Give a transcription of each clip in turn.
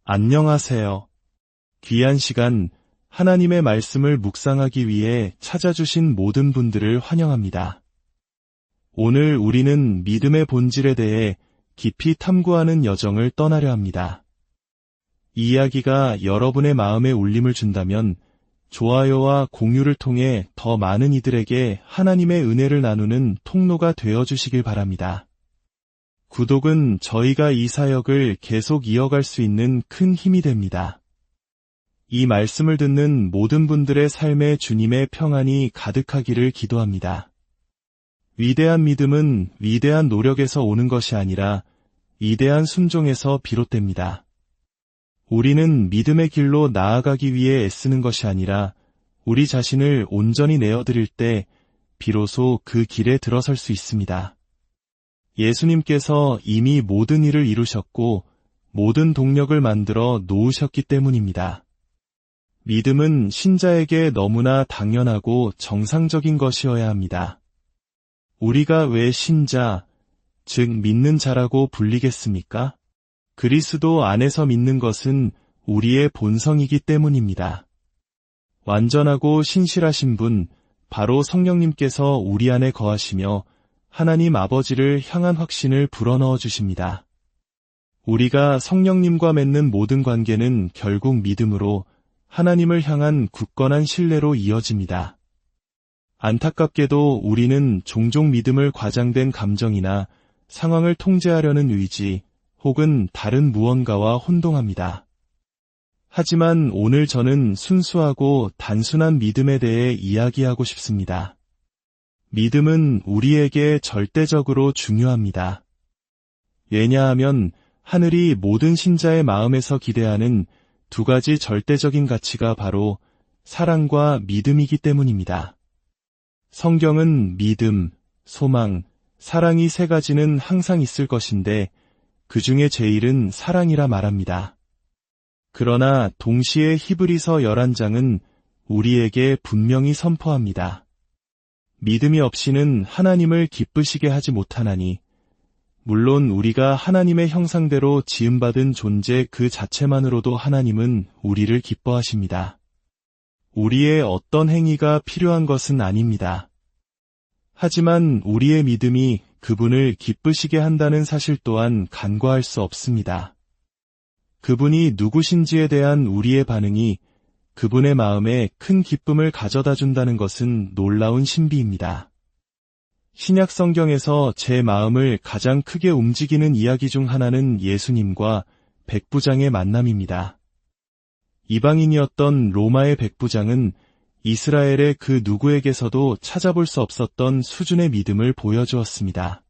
안녕하세요. 귀한 시간, 하나님의 말씀을 묵상하기 위해 찾아주신 모든 분들을 환영합니다. 오늘 우리는 믿음의 본질에 대해 깊이 탐구하는 여정을 떠나려 합니다. 이 이야기가 여러분의 마음에 울림을 준다면 좋아요와 공유를 통해 더 많은 이들에게 하나님의 은혜를 나누는 통로가 되어주시길 바랍니다. 구독은 저희가 이 사역을 계속 이어갈 수 있는 큰 힘이 됩니다. 이 말씀을 듣는 모든 분들의 삶에 주님의 평안이 가득하기를 기도합니다. 위대한 믿음은 위대한 노력에서 오는 것이 아니라 위대한 순종에서 비롯됩니다. 우리는 믿음의 길로 나아가기 위해 애쓰는 것이 아니라 우리 자신을 온전히 내어드릴 때 비로소 그 길에 들어설 수 있습니다. 예수님께서 이미 모든 일을 이루셨고 모든 동력을 만들어 놓으셨기 때문입니다. 믿음은 신자에게 너무나 당연하고 정상적인 것이어야 합니다. 우리가 왜 신자, 즉 믿는 자라고 불리겠습니까? 그리스도 안에서 믿는 것은 우리의 본성이기 때문입니다. 완전하고 신실하신 분, 바로 성령님께서 우리 안에 거하시며 하나님 아버지를 향한 확신을 불어넣어 주십니다. 우리가 성령님과 맺는 모든 관계는 결국 믿음으로 하나님을 향한 굳건한 신뢰로 이어집니다. 안타깝게도 우리는 종종 믿음을 과장된 감정이나 상황을 통제하려는 의지 혹은 다른 무언가와 혼동합니다. 하지만 오늘 저는 순수하고 단순한 믿음에 대해 이야기하고 싶습니다. 믿음은 우리에게 절대적으로 중요합니다. 왜냐하면 하늘이 모든 신자의 마음에서 기대하는 두 가지 절대적인 가치가 바로 사랑과 믿음이기 때문입니다. 성경은 믿음, 소망, 사랑이 세 가지는 항상 있을 것인데 그 중에 제일은 사랑이라 말합니다. 그러나 동시에 히브리서 11장은 우리에게 분명히 선포합니다. 믿음이 없이는 하나님을 기쁘시게 하지 못하나니, 물론 우리가 하나님의 형상대로 지음받은 존재 그 자체만으로도 하나님은 우리를 기뻐하십니다. 우리의 어떤 행위가 필요한 것은 아닙니다. 하지만 우리의 믿음이 그분을 기쁘시게 한다는 사실 또한 간과할 수 없습니다. 그분이 누구신지에 대한 우리의 반응이 그분의 마음에 큰 기쁨을 가져다 준다는 것은 놀라운 신비입니다. 신약 성경에서 제 마음을 가장 크게 움직이는 이야기 중 하나는 예수님과 백부장의 만남입니다. 이방인이었던 로마의 백부장은 이스라엘의 그 누구에게서도 찾아볼 수 없었던 수준의 믿음을 보여주었습니다.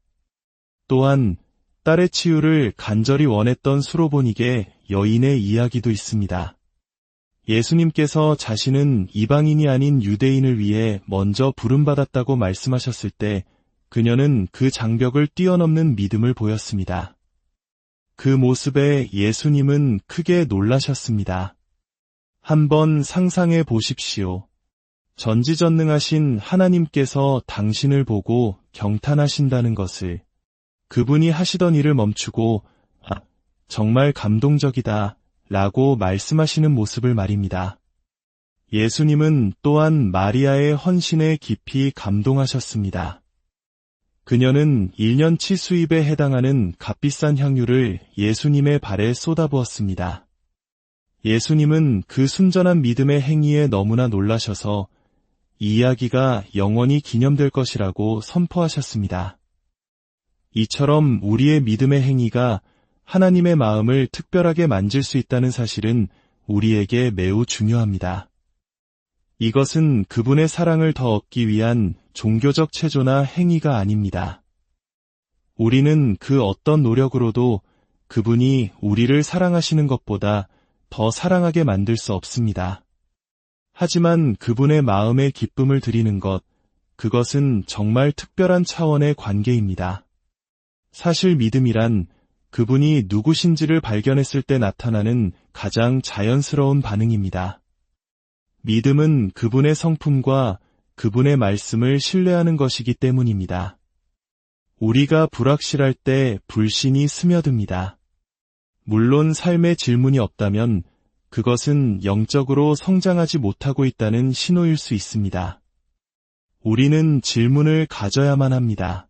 또한 딸의 치유를 간절히 원했던 수로보닉의 여인의 이야기도 있습니다. 예수님께서 자신은 이방인이 아닌 유대인을 위해 먼저 부름받았다고 말씀하셨을 때 그녀는 그 장벽을 뛰어넘는 믿음을 보였습니다. 그 모습에 예수님은 크게 놀라셨습니다. 한번 상상해 보십시오. 전지전능하신 하나님께서 당신을 보고 경탄하신다는 것을, 그분이 하시던 일을 멈추고 정말 감동적이다 라고 말씀하시는 모습을 말입니다. 예수님은 또한 마리아의 헌신에 깊이 감동하셨습니다. 그녀는 1년치 수입에 해당하는 값비싼 향유를 예수님의 발에 쏟아부었습니다. 예수님은 그 순전한 믿음의 행위에 너무나 놀라셔서 이 이야기가 영원히 기념될 것이라고 선포하셨습니다. 이처럼 우리의 믿음의 행위가 하나님의 마음을 특별하게 만질 수 있다는 사실은 우리에게 매우 중요합니다. 이것은 그분의 사랑을 더 얻기 위한 종교적 체조나 행위가 아닙니다. 우리는 그 어떤 노력으로도 그분이 우리를 사랑하시는 것보다 더 사랑하게 만들 수 없습니다. 하지만 그분의 마음에 기쁨을 드리는 것, 그것은 정말 특별한 차원의 관계입니다. 사실 믿음이란 그분이 누구신지를 발견했을 때 나타나는 가장 자연스러운 반응입니다. 믿음은 그분의 성품과 그분의 말씀을 신뢰하는 것이기 때문입니다. 우리가 불확실할 때 불신이 스며듭니다. 물론 삶의 질문이 없다면 그것은 영적으로 성장하지 못하고 있다는 신호일 수 있습니다. 우리는 질문을 가져야만 합니다.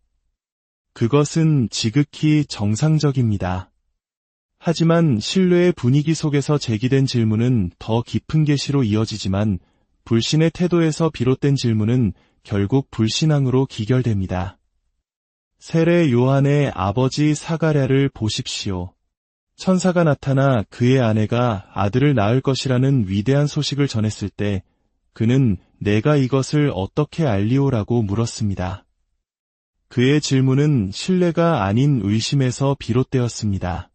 그것은 지극히 정상적입니다. 하지만 신뢰의 분위기 속에서 제기된 질문은 더 깊은 계시로 이어지지만 불신의 태도에서 비롯된 질문은 결국 불신앙으로 기결됩니다. 세례 요한의 아버지 사가랴를 보십시오. 천사가 나타나 그의 아내가 아들을 낳을 것이라는 위대한 소식을 전했을 때 그는 내가 이것을 어떻게 알리오라고 물었습니다. 그의 질문은 신뢰가 아닌 의심에서 비롯되었습니다.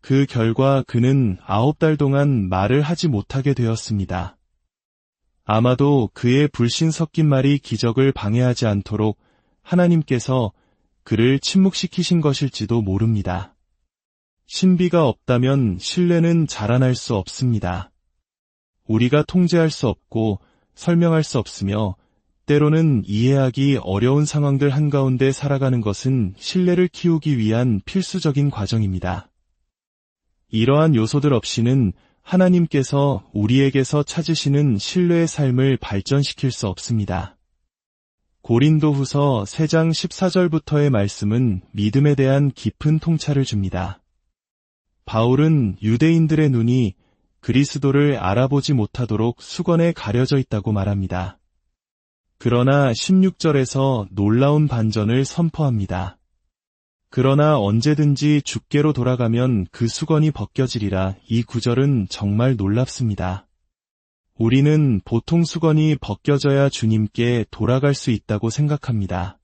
그 결과 그는 9달 동안 말을 하지 못하게 되었습니다. 아마도 그의 불신 섞인 말이 기적을 방해하지 않도록 하나님께서 그를 침묵시키신 것일지도 모릅니다. 신비가 없다면 신뢰는 자라날 수 없습니다. 우리가 통제할 수 없고 설명할 수 없으며 때로는 이해하기 어려운 상황들 한가운데 살아가는 것은 신뢰를 키우기 위한 필수적인 과정입니다. 이러한 요소들 없이는 하나님께서 우리에게서 찾으시는 신뢰의 삶을 발전시킬 수 없습니다. 고린도후서 3장 14절부터의 말씀은 믿음에 대한 깊은 통찰을 줍니다. 바울은 유대인들의 눈이 그리스도를 알아보지 못하도록 수건에 가려져 있다고 말합니다. 그러나 16절에서 놀라운 반전을 선포합니다. 그러나 언제든지 주께로 돌아가면 그 수건이 벗겨지리라. 이 구절은 정말 놀랍습니다. 우리는 보통 수건이 벗겨져야 주님께 돌아갈 수 있다고 생각합니다.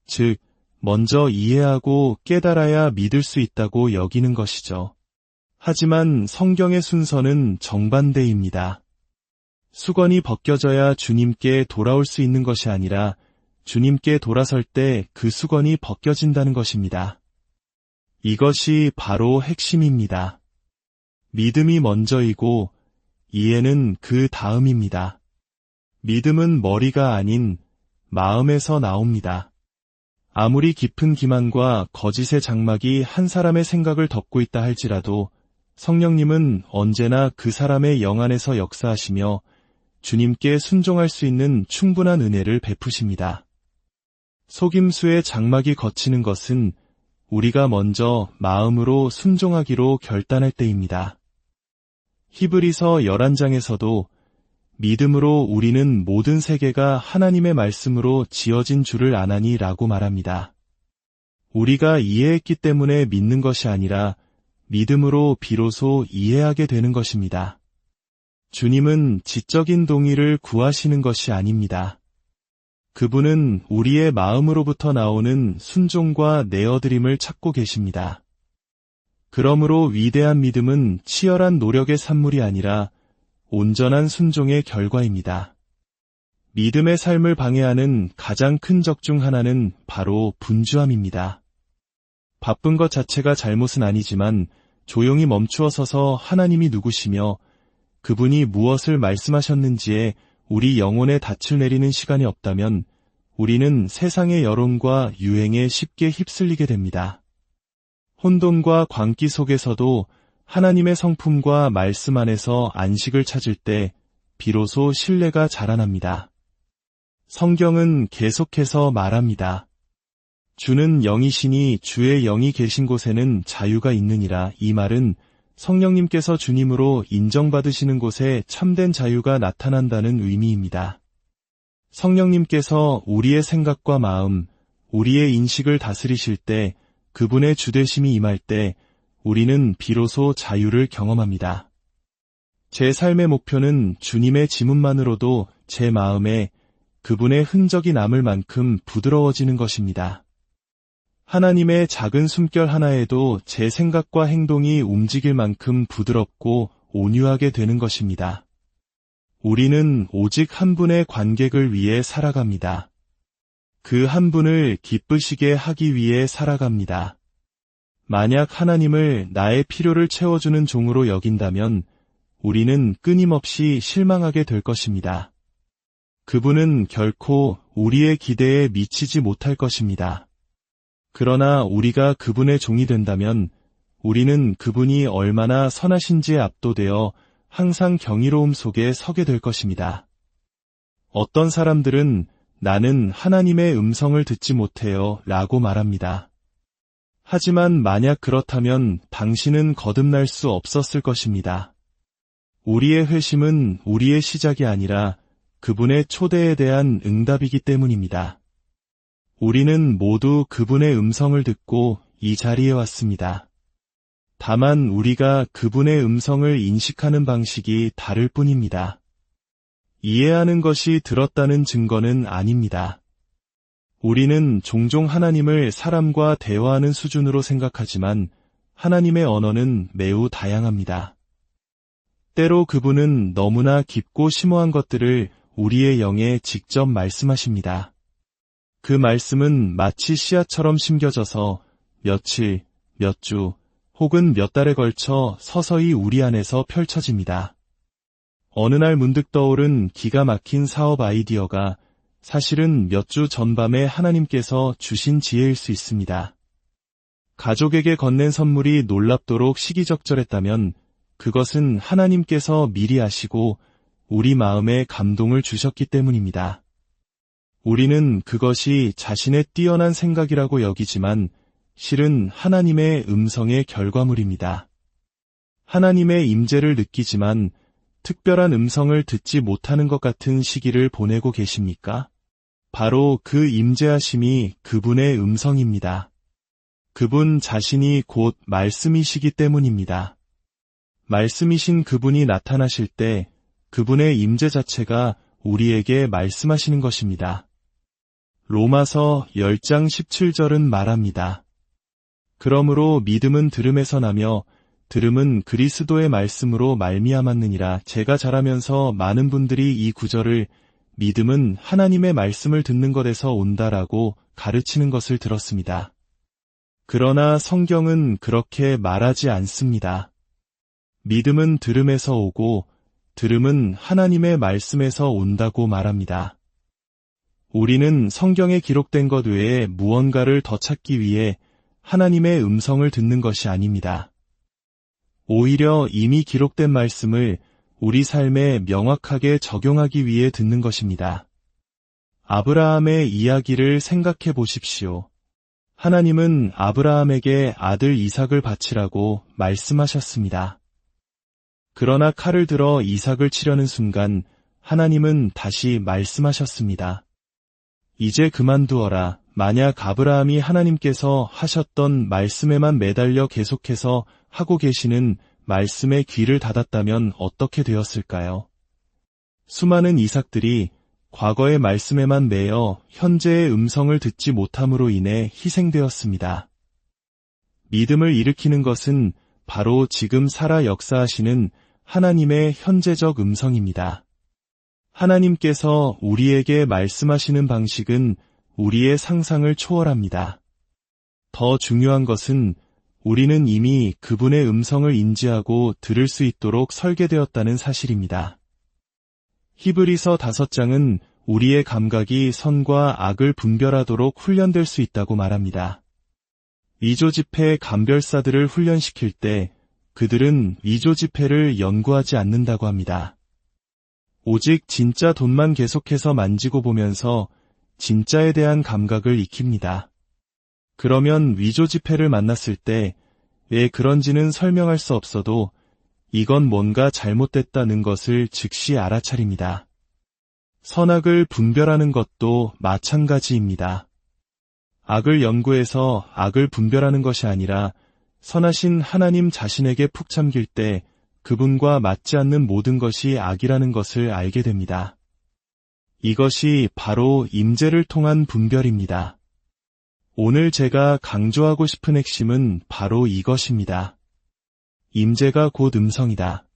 즉, 먼저 이해하고 깨달아야 믿을 수 있다고 여기는 것이죠. 하지만 성경의 순서는 정반대입니다. 수건이 벗겨져야 주님께 돌아올 수 있는 것이 아니라 주님께 돌아설 때 그 수건이 벗겨진다는 것입니다. 이것이 바로 핵심입니다. 믿음이 먼저이고 이해는 그 다음입니다. 믿음은 머리가 아닌 마음에서 나옵니다. 아무리 깊은 기만과 거짓의 장막이 한 사람의 생각을 덮고 있다 할지라도 성령님은 언제나 그 사람의 영 안에서 역사하시며 주님께 순종할 수 있는 충분한 은혜를 베푸십니다. 속임수의 장막이 걷히는 것은 우리가 먼저 마음으로 순종하기로 결단할 때입니다. 히브리서 11장에서도 믿음으로 우리는 모든 세계가 하나님의 말씀으로 지어진 줄을 아나니 라고 말합니다. 우리가 이해했기 때문에 믿는 것이 아니라 믿음으로 비로소 이해하게 되는 것입니다. 주님은 지적인 동의를 구하시는 것이 아닙니다. 그분은 우리의 마음으로부터 나오는 순종과 내어드림을 찾고 계십니다. 그러므로 위대한 믿음은 치열한 노력의 산물이 아니라 온전한 순종의 결과입니다. 믿음의 삶을 방해하는 가장 큰 적 중 하나는 바로 분주함입니다. 바쁜 것 자체가 잘못은 아니지만 조용히 멈추어 서서 하나님이 누구시며 그분이 무엇을 말씀하셨는지에 우리 영혼에 닻을 내리는 시간이 없다면 우리는 세상의 여론과 유행에 쉽게 휩쓸리게 됩니다. 혼돈과 광기 속에서도 하나님의 성품과 말씀 안에서 안식을 찾을 때 비로소 신뢰가 자라납니다. 성경은 계속해서 말합니다. 주는 영이시니 주의 영이 계신 곳에는 자유가 있느니라. 이 말은 성령님께서 주님으로 인정받으시는 곳에 참된 자유가 나타난다는 의미입니다. 성령님께서 우리의 생각과 마음, 우리의 인식을 다스리실 때 그분의 주되심이 임할 때 우리는 비로소 자유를 경험합니다. 제 삶의 목표는 주님의 지문만으로도 제 마음에 그분의 흔적이 남을 만큼 부드러워지는 것입니다. 하나님의 작은 숨결 하나에도 제 생각과 행동이 움직일 만큼 부드럽고 온유하게 되는 것입니다. 우리는 오직 한 분의 관객을 위해 살아갑니다. 그 한 분을 기쁘시게 하기 위해 살아갑니다. 만약 하나님을 나의 필요를 채워주는 종으로 여긴다면 우리는 끊임없이 실망하게 될 것입니다. 그분은 결코 우리의 기대에 미치지 못할 것입니다. 그러나 우리가 그분의 종이 된다면 우리는 그분이 얼마나 선하신지에 압도되어 항상 경이로움 속에 서게 될 것입니다. 어떤 사람들은 나는 하나님의 음성을 듣지 못해요 라고 말합니다. 하지만 만약 그렇다면 당신은 거듭날 수 없었을 것입니다. 우리의 회심은 우리의 시작이 아니라 그분의 초대에 대한 응답이기 때문입니다. 우리는 모두 그분의 음성을 듣고 이 자리에 왔습니다. 다만 우리가 그분의 음성을 인식하는 방식이 다를 뿐입니다. 이해하는 것이 들었다는 증거는 아닙니다. 우리는 종종 하나님을 사람과 대화하는 수준으로 생각하지만 하나님의 언어는 매우 다양합니다. 때로 그분은 너무나 깊고 심오한 것들을 우리의 영에 직접 말씀하십니다. 그 말씀은 마치 씨앗처럼 심겨져서 며칠, 몇 주, 혹은 몇 달에 걸쳐 서서히 우리 안에서 펼쳐집니다. 어느 날 문득 떠오른 기가 막힌 사업 아이디어가 사실은 몇 주 전밤에 하나님께서 주신 지혜일 수 있습니다. 가족에게 건넨 선물이 놀랍도록 시기적절했다면 그것은 하나님께서 미리 아시고 우리 마음에 감동을 주셨기 때문입니다. 우리는 그것이 자신의 뛰어난 생각이라고 여기지만 실은 하나님의 음성의 결과물입니다. 하나님의 임재를 느끼지만 특별한 음성을 듣지 못하는 것 같은 시기를 보내고 계십니까? 바로 그 임재하심이 그분의 음성입니다. 그분 자신이 곧 말씀이시기 때문입니다. 말씀이신 그분이 나타나실 때 그분의 임재 자체가 우리에게 말씀하시는 것입니다. 로마서 10장 17절은 말합니다. 그러므로 믿음은 들음에서 나며 들음은 그리스도의 말씀으로 말미암았느니라. 제가 자라면서 많은 분들이 이 구절을 믿음은 하나님의 말씀을 듣는 것에서 온다라고 가르치는 것을 들었습니다. 그러나 성경은 그렇게 말하지 않습니다. 믿음은 들음에서 오고 들음은 하나님의 말씀에서 온다고 말합니다. 우리는 성경에 기록된 것 외에 무언가를 더 찾기 위해 하나님의 음성을 듣는 것이 아닙니다. 오히려 이미 기록된 말씀을 우리 삶에 명확하게 적용하기 위해 듣는 것입니다. 아브라함의 이야기를 생각해 보십시오. 하나님은 아브라함에게 아들 이삭을 바치라고 말씀하셨습니다. 그러나 칼을 들어 이삭을 치려는 순간 하나님은 다시 말씀하셨습니다. 이제 그만두어라. 만약 아브라함이 하나님께서 하셨던 말씀에만 매달려 계속해서 하고 계시는 말씀에 귀를 닫았다면 어떻게 되었을까요? 수많은 이삭들이 과거의 말씀에만 매여 현재의 음성을 듣지 못함으로 인해 희생되었습니다. 믿음을 일으키는 것은 바로 지금 살아 역사하시는 하나님의 현재적 음성입니다. 하나님께서 우리에게 말씀하시는 방식은 우리의 상상을 초월합니다. 더 중요한 것은 우리는 이미 그분의 음성을 인지하고 들을 수 있도록 설계되었다는 사실입니다. 히브리서 5장은 우리의 감각이 선과 악을 분별하도록 훈련될 수 있다고 말합니다. 위조지폐 감별사들을 훈련시킬 때 그들은 위조지폐를 연구하지 않는다고 합니다. 오직 진짜 돈만 계속해서 만지고 보면서 진짜에 대한 감각을 익힙니다. 그러면 위조지폐를 만났을 때 왜 그런지는 설명할 수 없어도 이건 뭔가 잘못됐다는 것을 즉시 알아차립니다. 선악을 분별하는 것도 마찬가지입니다. 악을 연구해서 악을 분별하는 것이 아니라 선하신 하나님 자신에게 푹 잠길 때 그분과 맞지 않는 모든 것이 악이라는 것을 알게 됩니다. 이것이 바로 임재를 통한 분별입니다. 오늘 제가 강조하고 싶은 핵심은 바로 이것입니다. 임재가 곧 음성이다.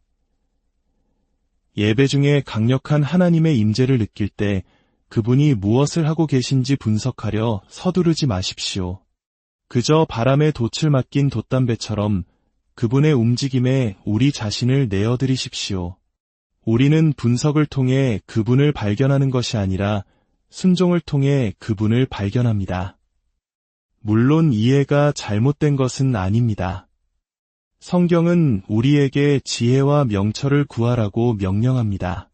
예배 중에 강력한 하나님의 임재를 느낄 때 그분이 무엇을 하고 계신지 분석하려 서두르지 마십시오. 그저 바람에 돛을 맡긴 돛담배처럼 그분의 움직임에 우리 자신을 내어드리십시오. 우리는 분석을 통해 그분을 발견하는 것이 아니라 순종을 통해 그분을 발견합니다. 물론 이해가 잘못된 것은 아닙니다. 성경은 우리에게 지혜와 명철을 구하라고 명령합니다.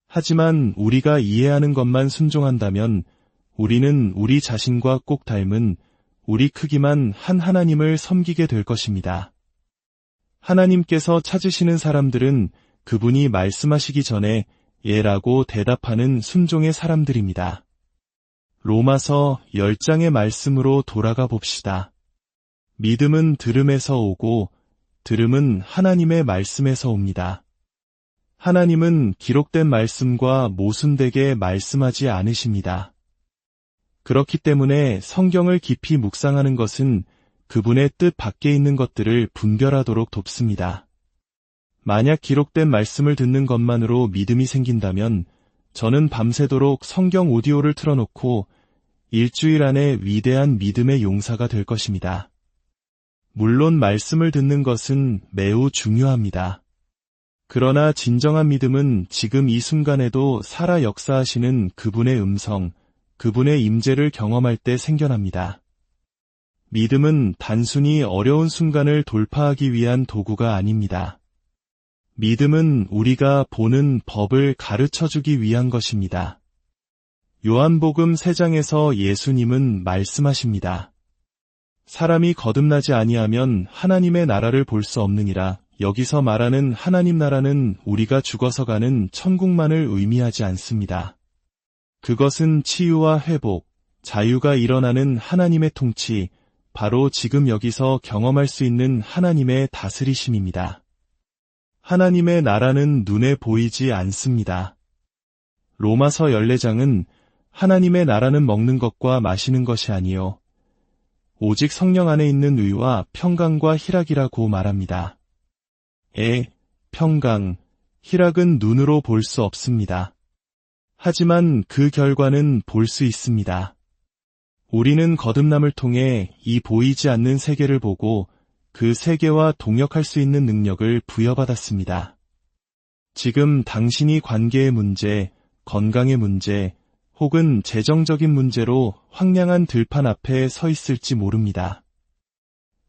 하지만 우리가 이해하는 것만 순종한다면 우리는 우리 자신과 꼭 닮은 우리 크기만 한 하나님을 섬기게 될 것입니다. 하나님께서 찾으시는 사람들은 그분이 말씀하시기 전에 예라고 대답하는 순종의 사람들입니다. 로마서 10장의 말씀으로 돌아가 봅시다. 믿음은 들음에서 오고 들음은 하나님의 말씀에서 옵니다. 하나님은 기록된 말씀과 모순되게 말씀하지 않으십니다. 그렇기 때문에 성경을 깊이 묵상하는 것은 그분의 뜻 밖에 있는 것들을 분별하도록 돕습니다. 만약 기록된 말씀을 듣는 것만으로 믿음이 생긴다면 저는 밤새도록 성경 오디오를 틀어놓고 일주일 안에 위대한 믿음의 용사가 될 것입니다. 물론 말씀을 듣는 것은 매우 중요합니다. 그러나 진정한 믿음은 지금 이 순간에도 살아 역사하시는 그분의 음성, 그분의 임재를 경험할 때 생겨납니다. 믿음은 단순히 어려운 순간을 돌파하기 위한 도구가 아닙니다. 믿음은 우리가 보는 법을 가르쳐주기 위한 것입니다. 요한복음 3장에서 예수님은 말씀하십니다. 사람이 거듭나지 아니하면 하나님의 나라를 볼 수 없느니라. 여기서 말하는 하나님 나라는 우리가 죽어서 가는 천국만을 의미하지 않습니다. 그것은 치유와 회복, 자유가 일어나는 하나님의 통치, 바로 지금 여기서 경험할 수 있는 하나님의 다스리심입니다. 하나님의 나라는 눈에 보이지 않습니다. 로마서 14장은 하나님의 나라는 먹는 것과 마시는 것이 아니요 오직 성령 안에 있는 의와 평강과 희락이라고 말합니다. 평강, 희락은 눈으로 볼 수 없습니다. 하지만 그 결과는 볼 수 있습니다. 우리는 거듭남을 통해 이 보이지 않는 세계를 보고 그 세계와 동역할 수 있는 능력을 부여받았습니다. 지금 당신이 관계의 문제, 건강의 문제, 혹은 재정적인 문제로 황량한 들판 앞에 서 있을지 모릅니다.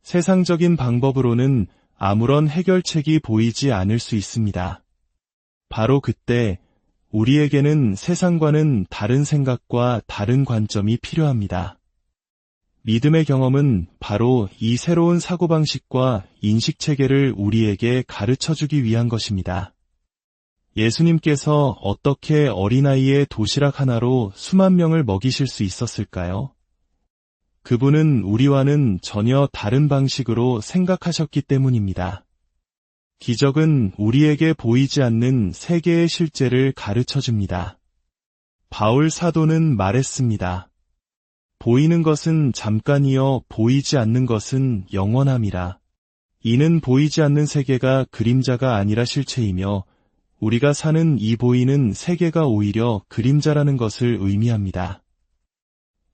세상적인 방법으로는 아무런 해결책이 보이지 않을 수 있습니다. 바로 그때 우리에게는 세상과는 다른 생각과 다른 관점이 필요합니다. 믿음의 경험은 바로 이 새로운 사고방식과 인식체계를 우리에게 가르쳐주기 위한 것입니다. 예수님께서 어떻게 어린아이의 도시락 하나로 수만 명을 먹이실 수 있었을까요? 그분은 우리와는 전혀 다른 방식으로 생각하셨기 때문입니다. 기적은 우리에게 보이지 않는 세계의 실제를 가르쳐줍니다. 바울 사도는 말했습니다. 보이는 것은 잠깐이요 보이지 않는 것은 영원함이라. 이는 보이지 않는 세계가 그림자가 아니라 실체이며 우리가 사는 이 보이는 세계가 오히려 그림자라는 것을 의미합니다.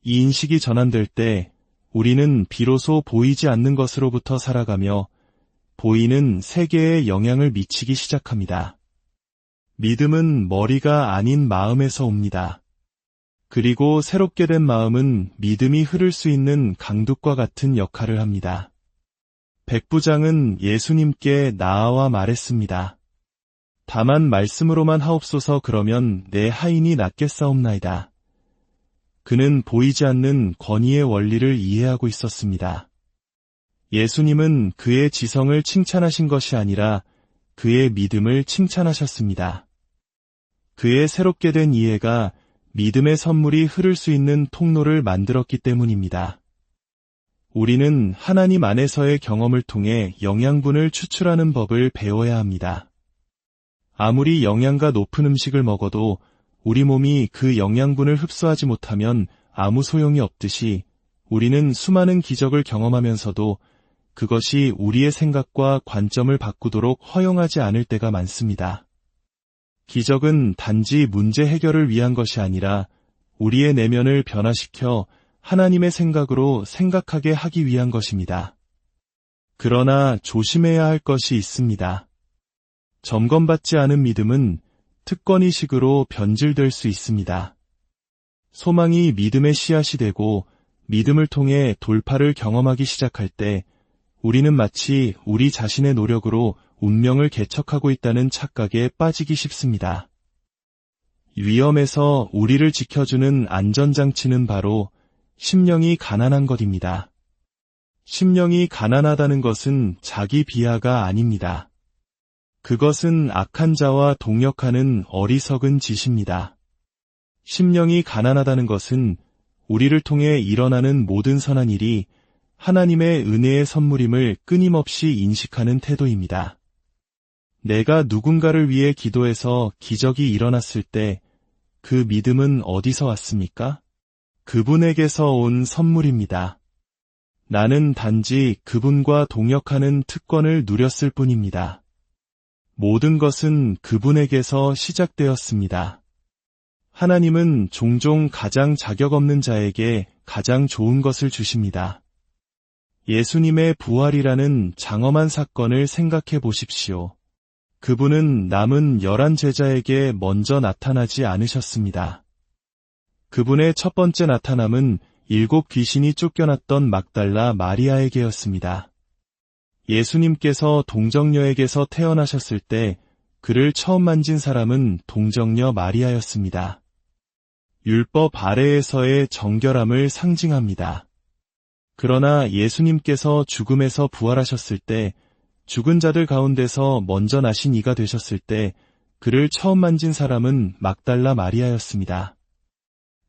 이 인식이 전환될 때 우리는 비로소 보이지 않는 것으로부터 살아가며 보이는 세계에 영향을 미치기 시작합니다. 믿음은 머리가 아닌 마음에서 옵니다. 그리고 새롭게 된 마음은 믿음이 흐를 수 있는 강둑과 같은 역할을 합니다. 백부장은 예수님께 나아와 말했습니다. 다만 말씀으로만 하옵소서. 그러면 내 하인이 낫겠사옵나이다. 그는 보이지 않는 권위의 원리를 이해하고 있었습니다. 예수님은 그의 지성을 칭찬하신 것이 아니라 그의 믿음을 칭찬하셨습니다. 그의 새롭게 된 이해가 믿음의 선물이 흐를 수 있는 통로를 만들었기 때문입니다. 우리는 하나님 안에서의 경험을 통해 영양분을 추출하는 법을 배워야 합니다. 아무리 영양가 높은 음식을 먹어도 우리 몸이 그 영양분을 흡수하지 못하면 아무 소용이 없듯이 우리는 수많은 기적을 경험하면서도 그것이 우리의 생각과 관점을 바꾸도록 허용하지 않을 때가 많습니다. 기적은 단지 문제 해결을 위한 것이 아니라 우리의 내면을 변화시켜 하나님의 생각으로 생각하게 하기 위한 것입니다. 그러나 조심해야 할 것이 있습니다. 점검받지 않은 믿음은 특권의식으로 변질될 수 있습니다. 소망이 믿음의 씨앗이 되고 믿음을 통해 돌파를 경험하기 시작할 때 우리는 마치 우리 자신의 노력으로 운명을 개척하고 있다는 착각에 빠지기 쉽습니다. 위험에서 우리를 지켜주는 안전장치는 바로 심령이 가난한 것입니다. 심령이 가난하다는 것은 자기 비하가 아닙니다. 그것은 악한 자와 동역하는 어리석은 짓입니다. 심령이 가난하다는 것은 우리를 통해 일어나는 모든 선한 일이 하나님의 은혜의 선물임을 끊임없이 인식하는 태도입니다. 내가 누군가를 위해 기도해서 기적이 일어났을 때 그 믿음은 어디서 왔습니까? 그분에게서 온 선물입니다. 나는 단지 그분과 동역하는 특권을 누렸을 뿐입니다. 모든 것은 그분에게서 시작되었습니다. 하나님은 종종 가장 자격 없는 자에게 가장 좋은 것을 주십니다. 예수님의 부활이라는 장엄한 사건을 생각해 보십시오. 그분은 남은 11 제자에게 먼저 나타나지 않으셨습니다. 그분의 첫 번째 나타남은 7 귀신이 쫓겨났던 막달라 마리아에게였습니다. 예수님께서 동정녀에게서 태어나셨을 때 그를 처음 만진 사람은 동정녀 마리아였습니다. 율법 아래에서의 정결함을 상징합니다. 그러나 예수님께서 죽음에서 부활하셨을 때 죽은 자들 가운데서 먼저 나신 이가 되셨을 때 그를 처음 만진 사람은 막달라 마리아였습니다.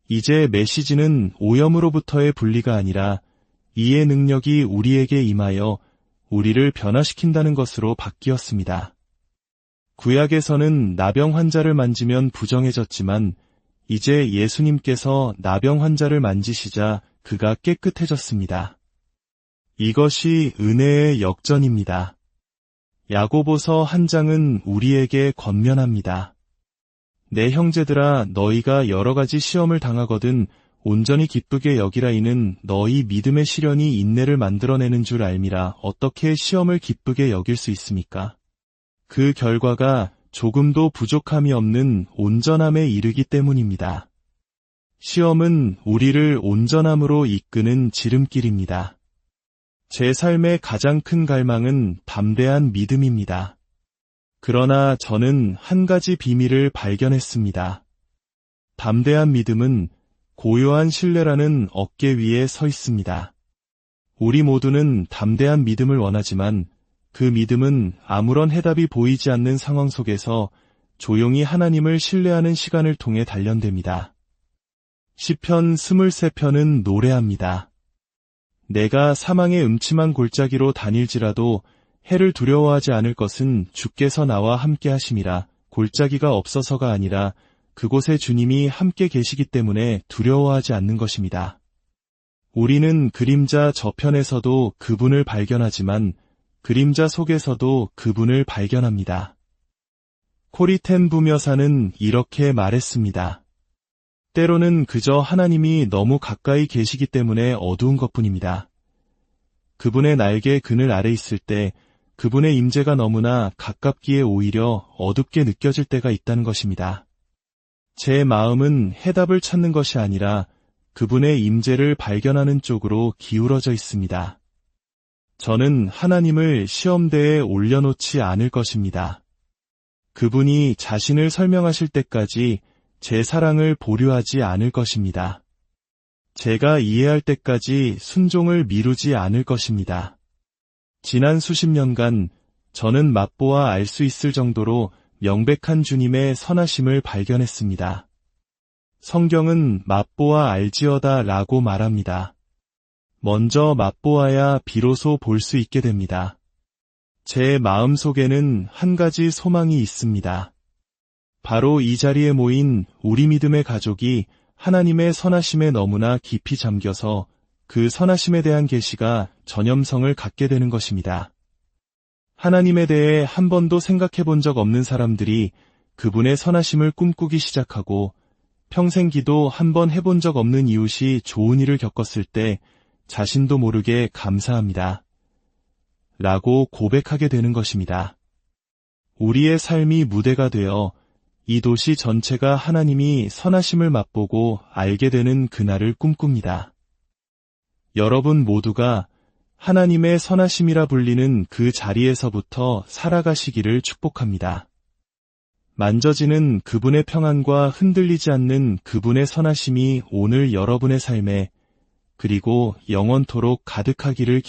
이제 메시지는 오염으로부터의 분리가 아니라 이의 능력이 우리에게 임하여 우리를 변화시킨다는 것으로 바뀌었습니다. 구약에서는 나병 환자를 만지면 부정해졌지만 이제 예수님께서 나병 환자를 만지시자 그가 깨끗해졌습니다. 이것이 은혜의 역전입니다. 야고보서 1장은 우리에게 권면합니다. 내 형제들아 너희가 여러 가지 시험을 당하거든 온전히 기쁘게 여기라. 이는 너희 믿음의 시련이 인내를 만들어내는 줄 알미라. 어떻게 시험을 기쁘게 여길 수 있습니까? 그 결과가 조금도 부족함이 없는 온전함에 이르기 때문입니다. 시험은 우리를 온전함으로 이끄는 지름길입니다. 제 삶의 가장 큰 갈망은 담대한 믿음입니다. 그러나 저는 한 가지 비밀을 발견했습니다. 담대한 믿음은 고요한 신뢰라는 어깨 위에 서 있습니다. 우리 모두는 담대한 믿음을 원하지만 그 믿음은 아무런 해답이 보이지 않는 상황 속에서 조용히 하나님을 신뢰하는 시간을 통해 단련됩니다. 시편 23편은 노래합니다. 내가 사망의 음침한 골짜기로 다닐지라도 해를 두려워하지 않을 것은 주께서 나와 함께 하심이라. 골짜기가 없어서가 아니라 그곳에 주님이 함께 계시기 때문에 두려워하지 않는 것입니다. 우리는 그림자 저편에서도 그분을 발견하지만 그림자 속에서도 그분을 발견합니다. 코리텐 부묘사는 이렇게 말했습니다. 때로는 그저 하나님이 너무 가까이 계시기 때문에 어두운 것뿐입니다. 그분의 날개 그늘 아래 있을 때 그분의 임재가 너무나 가깝기에 오히려 어둡게 느껴질 때가 있다는 것입니다. 제 마음은 해답을 찾는 것이 아니라 그분의 임재를 발견하는 쪽으로 기울어져 있습니다. 저는 하나님을 시험대에 올려놓지 않을 것입니다. 그분이 자신을 설명하실 때까지 제 사랑을 보류하지 않을 것입니다. 제가 이해할 때까지 순종을 미루지 않을 것입니다. 지난 수십 년간 저는 맛보아 알 수 있을 정도로 명백한 주님의 선하심을 발견했습니다. 성경은 맛보아 알지어다 라고 말합니다. 먼저 맛보아야 비로소 볼 수 있게 됩니다. 제 마음속에는 한 가지 소망이 있습니다. 바로 이 자리에 모인 우리 믿음의 가족이 하나님의 선하심에 너무나 깊이 잠겨서 그 선하심에 대한 계시가 전염성을 갖게 되는 것입니다. 하나님에 대해 한 번도 생각해 본 적 없는 사람들이 그분의 선하심을 꿈꾸기 시작하고 평생 기도 한 번 해본 적 없는 이웃이 좋은 일을 겪었을 때 자신도 모르게 감사합니다. 라고 고백하게 되는 것입니다. 우리의 삶이 무대가 되어 이 도시 전체가 하나님이 선하심을 맛보고 알게 되는 그날을 꿈꿉니다. 여러분 모두가 하나님의 선하심이라 불리는 그 자리에서부터 살아가시기를 축복합니다. 만져지는 그분의 평안과 흔들리지 않는 그분의 선하심이 오늘 여러분의 삶에 그리고 영원토록 가득하기를